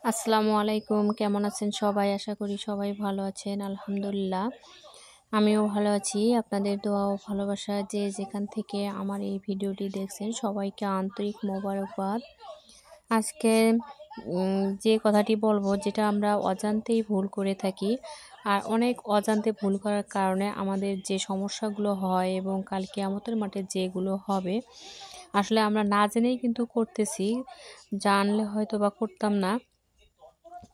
আসসালামু আলাইকুম, কেমন আছেন সবাই? আশা করি সবাই ভালো আছেন। আলহামদুলিল্লাহ আমিও ভালো আছি। আপনাদের দোয়া ও ভালোবাসা যে যেখান থেকে আমার এই ভিডিওটি দেখছেন সবাইকে আন্তরিক মোবারকবাদ। আজকে যে কথাটি বলবো, যেটা আমরা অজান্তেই ভুল করে থাকি, আর অনেক অজান্তে ভুল করার কারণে আমাদের যে সমস্যাগুলো হয় এবং কাল কিয়ামতের মাঠে যেগুলো হবে, আসলে আমরা না জেনেই কিন্তু করতেছি, জানলে হয়তো বা করতাম না।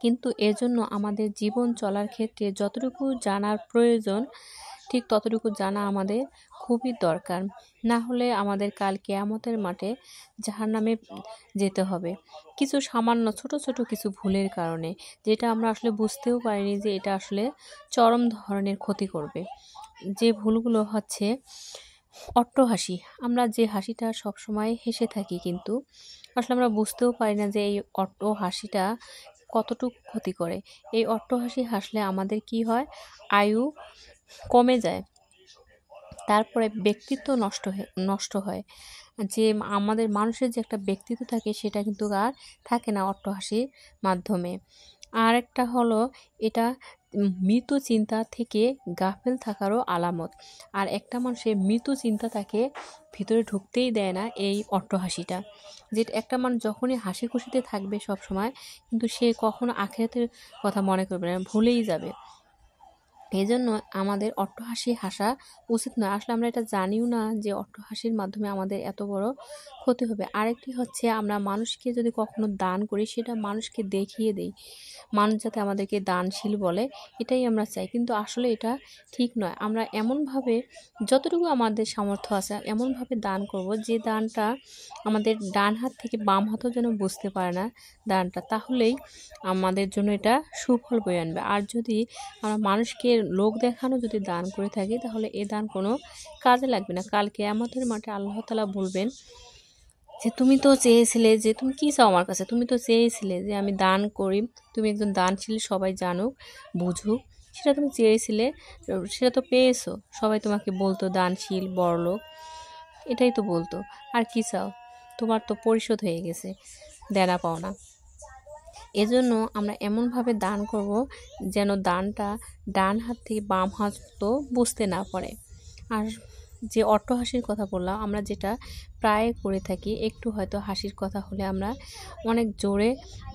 কিন্তু এজন্য আমাদের জীবন চলার ক্ষেত্রে যতটুকু জানার প্রয়োজন, ঠিক ততটুকু জানা আমাদের খুবই দরকার। না হলে আমাদের কাল কিয়ামতের মাঠে জাহান্নামে যেতে হবে কিছু সামান্য ছোট ছোট কিছু ভুলের কারণে, যেটা আমরা আসলে বুঝতেও পারিনি যে এটা আসলে চরম ধরনের ক্ষতি করবে। যে ভুলগুলো হচ্ছে অট্টহাসি। আমরা যে হাসিটা সবসময় হেসে থাকি, কিন্তু আসলে আমরা বুঝতেও পারি না যে এই অট্টহাসিটা কতটুকু ক্ষতি করে। এই অট্টহাসি হাসলে আমাদের কি হয়? আয়ু কমে যায়। তারপরে ব্যক্তিত্ব নষ্ট হয়। যে আমাদের মানুষের যে একটা ব্যক্তিত্ব থাকে, সেটা কিন্তু আর থাকে না অট্টহাসির মাধ্যমে। আর একটা হলো, এটা মৃত চিন্তা থেকে গাফেল থাকারও আলামত। আর একটা মানুষের মৃত চিন্তা তাকে ভিতরে ঢুকতেই দেয় না এই অট্টহাসিটা। যে একটা মানুষ যখনই হাসি খুশিতে থাকবে সব সময়, কিন্তু সে কখনো আখিরাতের কথা মনে করবে না, ভুলেই যাবে। এই জন্য আমাদের অট্টহাসি হাসা উচিত নয়। আসলে আমরা এটা জানিও না যে অট্টহাসির মাধ্যমে আমাদের এত বড় ক্ষতি হবে। আরেকটি হচ্ছে, আমরা মানুষকে যদি কখনো দান করি, সেটা মানুষকে দেখিয়ে দেই, মানুষ যাতে আমাদেরকে দানশীল বলে, এটাই আমরা চাই। কিন্তু আসলে এটা ঠিক নয়। আমরা এমনভাবে, যতটুকু আমাদের সামর্থ্য আছে, এমনভাবে দান করব যে দানটা আমাদের ডান হাত থেকে বাম হাতও যেন বুঝতে পারে না দানটা, তাহলেই আমাদের জন্য এটা সুফল বয়ে আনবে। আর যদি আমরা মানুষকে লোক দেখানো যদি দান করে থাকি, তাহলে এ দান কোনো কাজে লাগবে না। কাল কিয়ামতের মাঠে আল্লাহ তাআলা বলবেন যে তুমি তো চেয়েছিলে, যে তুমি কী চাও আমার কাছে, তুমি তো চেয়েছিলে যে আমি দান করি, তুমি একজন দানশীল, সবাই জানুক বুঝুক, সেটা তুমি চেয়েছিলে, সেটা তো পেয়েছো। সবাই তোমাকে বলতো দানশীল, বড়লোক, এটাই তো বলতো। আর কী চাও? তোমার তো পরিশোধ হয়ে গেছে দেনা পাওনা। এজন্য আমরা এমনভাবে দান করব যেন দানটা ডান হাত থেকে বাম হাত তো বুঝতে না পারে। আর যে অট্টহাসির কথা বললাম, আমরা যেটা প্রায় করে থাকি, একটু হয়তো হাসির কথা হলে আমরা অনেক জোরে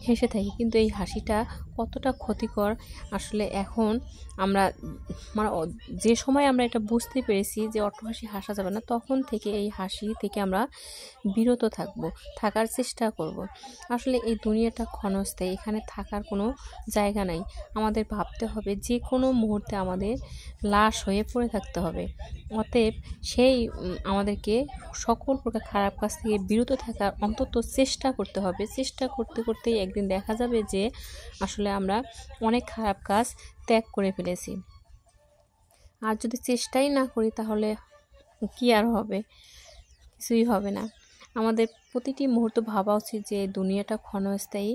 হেসে থাকি, কিন্তু এই হাসিটা কতটা ক্ষতিকর আসলে এখন আমরা মানে যে সময় আমরা এটা বুঝতে পেরেছি যে অট্টহাসি হাসা যাবে না, তখন থেকে এই হাসি থেকে আমরা বিরত থাকার চেষ্টা করব। আসলে এই দুনিয়াটা ক্ষণস্থায়ী, এখানে থাকার কোনো জায়গা নাই। আমাদের ভাবতে হবে যে কোনো মুহূর্তে আমাদের লাশ হয়ে পড়ে থাকতে হবে। অতএব সেই আমাদেরকে সকল প্রকার খারাপ কাজ থেকে বিরত থাকার অন্তত চেষ্টা করতে হবে। চেষ্টা করতে করতেই একদিন দেখা যাবে যে আসলে আমরা অনেক খারাপ কাজ ত্যাগ করে ফেলেছি। আর যদি চেষ্টাই না করি, তাহলে কি আর হবে? কিছুই হবে না। আমাদের প্রতিটি মুহূর্ত ভাবা উচিত যে দুনিয়াটা ক্ষণস্থায়ী,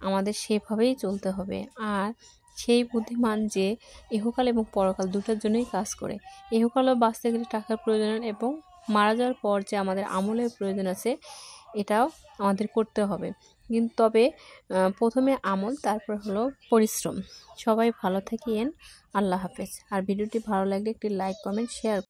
আমাদের সেভাবেই চলতে হবে। আর সেই বুদ্ধিমান যে ইহকাল এবং পরকাল দুটার জন্যই কাজ করে। ইহকালেও বাঁচতে গেলে টাকার প্রয়োজন, এবং মারা যাওয়ার পর যে আমাদের আমলের প্রয়োজন আছে, এটাও আমাদের করতে হবে। কিন্তু তবে প্রথমে আমল, তারপর হলো পরিশ্রম। সবাই ভালো থাকেন। আল্লাহ হাফেজ। আর ভিডিওটি ভালো লাগলে একটি লাইক, কমেন্ট, শেয়ার